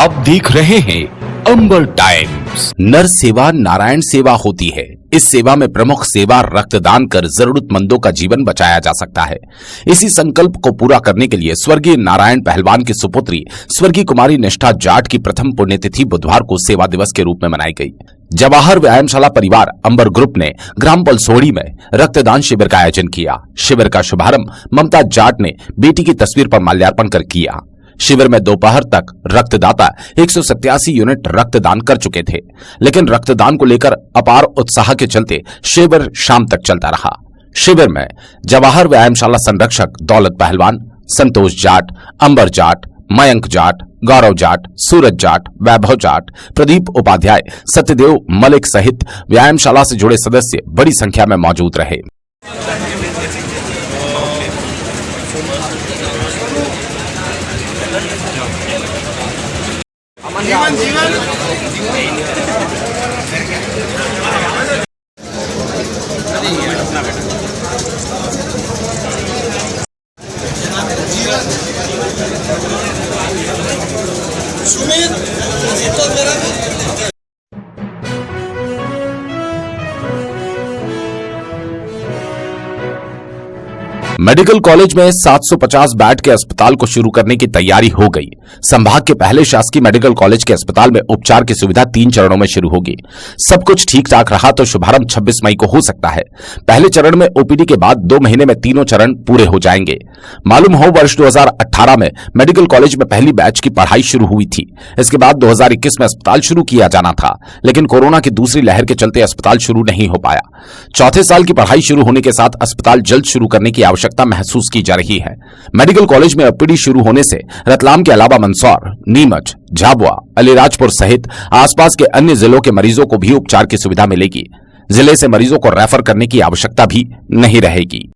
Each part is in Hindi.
आप देख रहे हैं अंबर टाइम्स। नर सेवा नारायण सेवा होती है। इस सेवा में प्रमुख सेवा रक्तदान कर जरूरतमंदों का जीवन बचाया जा सकता है। इसी संकल्प को पूरा करने के लिए स्वर्गीय नारायण पहलवान की सुपुत्री स्वर्गीय कुमारी निष्ठा जाट की प्रथम पुण्यतिथि बुधवार को सेवा दिवस के रूप में मनाई गई। जवाहर व्यायामशाला परिवार अंबर ग्रुप ने ग्राम पलसोड़ी में रक्तदान शिविर का आयोजन किया। शिविर का शुभारंभ ममता जाट ने बेटी की तस्वीर पर माल्यार्पण कर किया। शिविर में दोपहर तक रक्तदाता 187 यूनिट रक्तदान कर चुके थे, लेकिन रक्तदान को लेकर अपार उत्साह के चलते शिविर शाम तक चलता रहा। शिविर में जवाहर व्यायामशाला संरक्षक दौलत पहलवान, संतोष जाट, अंबर जाट, मयंक जाट, गौरव जाट, सूरज जाट, वैभव जाट, प्रदीप उपाध्याय, सत्यदेव मलिक सहित व्यायामशाला से जुड़े सदस्य बड़ी संख्या में मौजूद रहे। मेडिकल कॉलेज में 750 बेड के अस्पताल को शुरू करने की तैयारी हो गई। संभाग के पहले शासकीय मेडिकल कॉलेज के अस्पताल में उपचार की सुविधा 3 चरणों में शुरू होगी। सब कुछ ठीक ठाक रहा तो शुभारंभ 26 मई को हो सकता है। पहले चरण में ओपीडी के बाद 2 महीने में तीनों चरण पूरे हो जाएंगे। मालूम हो, वर्ष 2018 में मेडिकल कॉलेज में पहली बैच की पढ़ाई शुरू हुई थी। इसके बाद 2021 में अस्पताल शुरू किया जाना था, लेकिन कोरोना की दूसरी लहर के चलते अस्पताल शुरू नहीं हो पाया। चौथे साल की पढ़ाई शुरू होने के साथ अस्पताल जल्द शुरू करने की आवश्यकता महसूस की जा रही है। मेडिकल कॉलेज में ओपीडी शुरू होने से रतलाम के अलावा मंदसौर, नीमच, झाबुआ, अलीराजपुर सहित आसपास के अन्य जिलों के मरीजों को भी उपचार की सुविधा मिलेगी। जिले से मरीजों को रेफर करने की आवश्यकता भी नहीं रहेगी।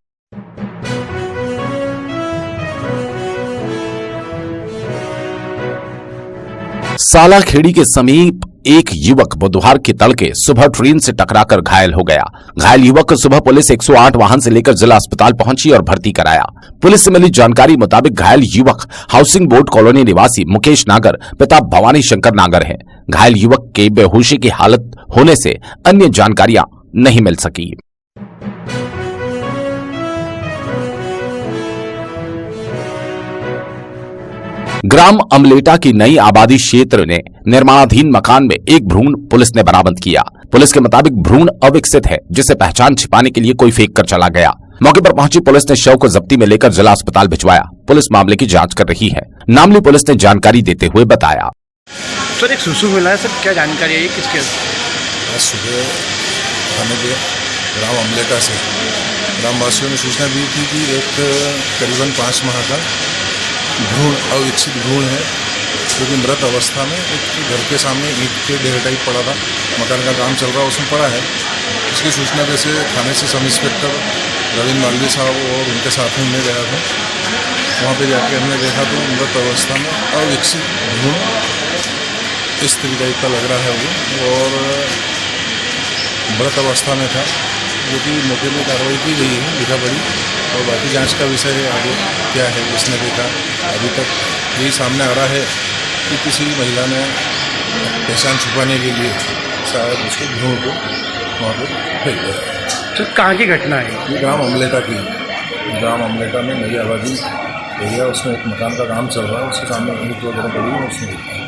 सालाखेड़ी के समीप एक युवक बुधवार के तड़के सुबह ट्रेन से टकराकर घायल हो गया। घायल युवक को सुबह पुलिस 108 वाहन से लेकर जिला अस्पताल पहुंची और भर्ती कराया। पुलिस से मिली जानकारी मुताबिक घायल युवक हाउसिंग बोर्ड कॉलोनी निवासी मुकेश नागर पिता भवानी शंकर नागर है। घायल युवक के बेहोशी की हालत होने से अन्य जानकारियां नहीं मिल सकी। ग्राम अमलेटा की नई आबादी क्षेत्र ने निर्माणाधीन मकान में एक भ्रूण पुलिस ने बरामद किया। पुलिस के मुताबिक भ्रूण अविकसित है, जिसे पहचान छिपाने के लिए कोई फेंक कर चला गया। मौके पर पहुंची पुलिस ने शव को जब्ती में लेकर जिला अस्पताल भिजवाया। पुलिस मामले की जांच कर रही है। नामली पुलिस ने जानकारी देते हुए बताया, सर एक सुसु मिला है, सर क्या जानकारी है, किसके? सुबह थाने के ग्राम अमलेटा से ग्रामवासियों ने सूचना दी थी कि एक करीबन 5 माह का भ्रूण अविकसित भ्रूण है, जो कि मृत अवस्था में एक घर के सामने ईंट के ढेर टाइप पड़ा था। मकान का काम चल रहा, उसमें पड़ा है। उसकी सूचना पे से थाने से सब इंस्पेक्टर रविंद्र मालवी साहब और उनके साथ में मैं गया था। वहाँ पे जाके हमने देखा तो मृत अवस्था में अविकसित भ्रूण इस तरीके टाइप का लग रहा है वो, और मृत अवस्था में था, जो कि मौके में कार्रवाई की गई है, लिखा पड़ी, और बाकी जांच का विषय है आगे क्या है इसने देखा। अभी तक यही सामने आ रहा है कि किसी महिला ने पहचान छुपाने के लिए शायद उसके भ्रूण को वहाँ पर फेंक दिया। तो कहाँ की घटना है? ये ग्राम अमलेटा की, ग्राम अमलेटा में नई आबादी एरिया, उसमें एक मकान का काम चल रहा है, उसके सामने ईंट वगैरह पड़ी है, उसमें देखा।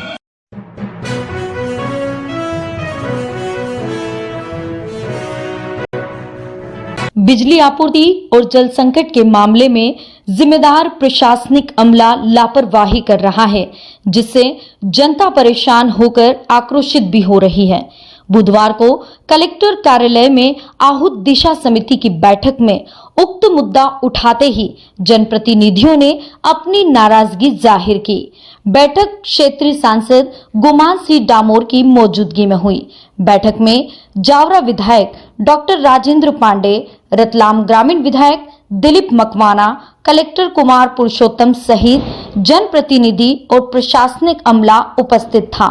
बिजली आपूर्ति और जल संकट के मामले में जिम्मेदार प्रशासनिक अमला लापरवाही कर रहा है, जिससे जनता परेशान होकर आक्रोशित भी हो रही है। बुधवार को कलेक्टर कार्यालय में आहूत दिशा समिति की बैठक में उक्त मुद्दा उठाते ही जनप्रतिनिधियों ने अपनी नाराजगी जाहिर की। बैठक क्षेत्रीय सांसद गुमान सिंह डामोर की मौजूदगी में हुई। बैठक में जावरा विधायक डॉक्टर राजेंद्र पांडे, रतलाम ग्रामीण विधायक दिलीप मकवाना, कलेक्टर कुमार पुरुषोत्तम सहित जनप्रतिनिधि और प्रशासनिक अमला उपस्थित था।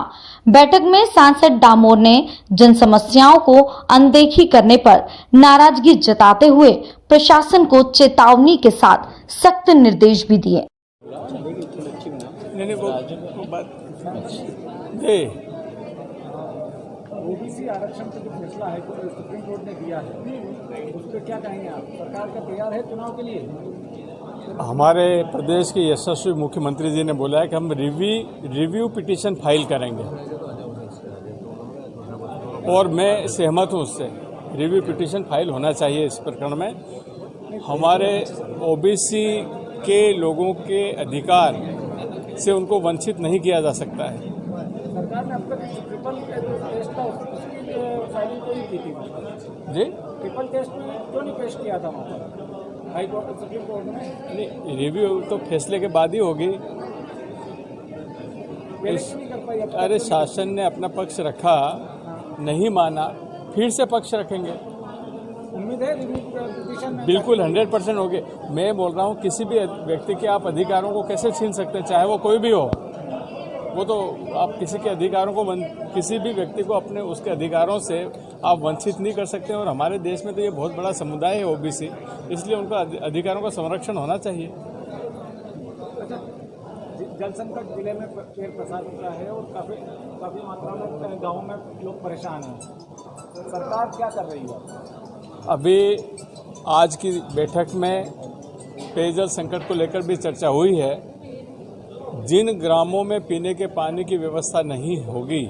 बैठक में सांसद डामोर ने जन समस्याओं को अनदेखी करने पर नाराजगी जताते हुए प्रशासन को चेतावनी के साथ सख्त निर्देश भी दिए। जी, ओबीसी आरक्षण का जो फैसला है जो सुप्रीम कोर्ट ने दिया है उस पर क्या कहेंगे आप? सरकार का तैयार है चुनाव के लिए? हमारे प्रदेश के यशस्वी मुख्यमंत्री जी ने बोला है कि हम रिव्यू पिटीशन फाइल करेंगे और मैं सहमत हूं उससे। रिव्यू पिटीशन फाइल होना चाहिए इस प्रकरण में। हमारे ओबीसी के लोगों के अधिकार से उनको वंचित नहीं किया जा सकता है। सरकार ने अब तक ट्रिपल टेस्ट था उसकी फाइलिंग क्यों नहीं की थी? जी, ट्रिपल टेस्ट में क्यों नहीं पेश किया था वहाँ पर हाई कोर्ट सुप्रीम कोर्ट में? नहीं, रिव्यू तो फैसले के बाद ही होगी। पहले क्यों नहीं कर पाई अब तक? अरे शासन ने अपना पक्ष रखा, नहीं माना, फिर से पक्ष रखेंगे। उम्मीद है रिव्यू पिटीशन में बिल्कुल 100% होगी। मैं बोल रहा हूँ किसी भी व्यक्ति के आप अधिकारों को कैसे छीन सकते हैं, चाहे वो कोई भी हो। वो तो आप किसी के अधिकारों को किसी भी व्यक्ति को अपने उसके अधिकारों से आप वंचित नहीं कर सकते। और हमारे देश में तो ये बहुत बड़ा समुदाय है ओबीसी, इसलिए उनका अधिकारों का संरक्षण होना चाहिए। अच्छा, जल संकट जिले में पेड़ प्रसार होता है और काफी मात्रा में गाँव में लोग परेशान हैं। सरकार क्या कर रही है? अभी आज की बैठक में पेयजल संकट को लेकर भी चर्चा हुई है। जिन ग्रामों में पीने के पानी की व्यवस्था नहीं होगी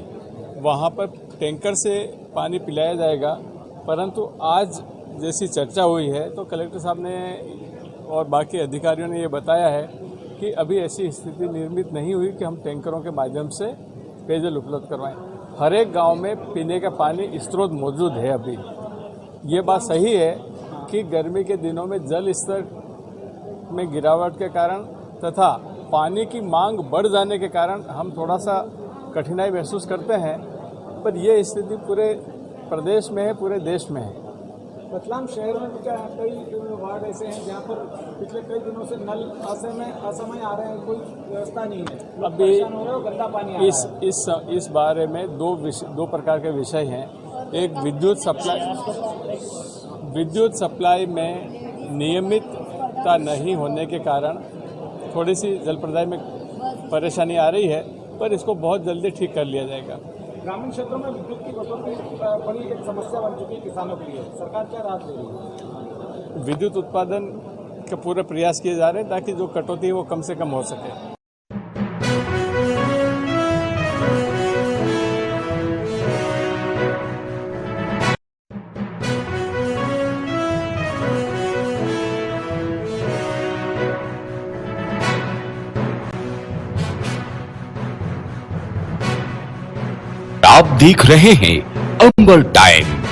वहां पर टैंकर से पानी पिलाया जाएगा। परंतु आज जैसी चर्चा हुई है तो कलेक्टर साहब ने और बाकी अधिकारियों ने ये बताया है कि अभी ऐसी स्थिति निर्मित नहीं हुई कि हम टैंकरों के माध्यम से पेयजल उपलब्ध करवाएं। हर एक गांव में पीने का पानी स्रोत मौजूद है। अभी ये बात सही है कि गर्मी के दिनों में जल स्तर में गिरावट के कारण तथा पानी की मांग बढ़ जाने के कारण हम थोड़ा सा कठिनाई महसूस करते हैं, पर यह स्थिति पूरे प्रदेश में है, पूरे देश में है। रतलाम शहर में कई वार्ड ऐसे हैं जहां पर पिछले कई दिनों से नल असमय आ रहे हैं, कोई व्यवस्था नहीं है, अभी परेशान हो रहे हो, गंदा पानी आ रहा है। इस बारे में दो प्रकार के विषय हैं। एक विद्युत सप्लाई में नियमितता नहीं होने के कारण थोड़ी सी जल प्रदाय में परेशानी आ रही है, पर इसको बहुत जल्दी ठीक कर लिया जाएगा। ग्रामीण क्षेत्रों में विद्युत की कटौती बड़ी एक समस्या बन चुकी है किसानों के लिए। सरकार क्या राहत दे रही है? विद्युत उत्पादन के पूरे प्रयास किए जा रहे हैं ताकि जो कटौती है वो कम से कम हो सके। आप देख रहे हैं अंबर टाइम।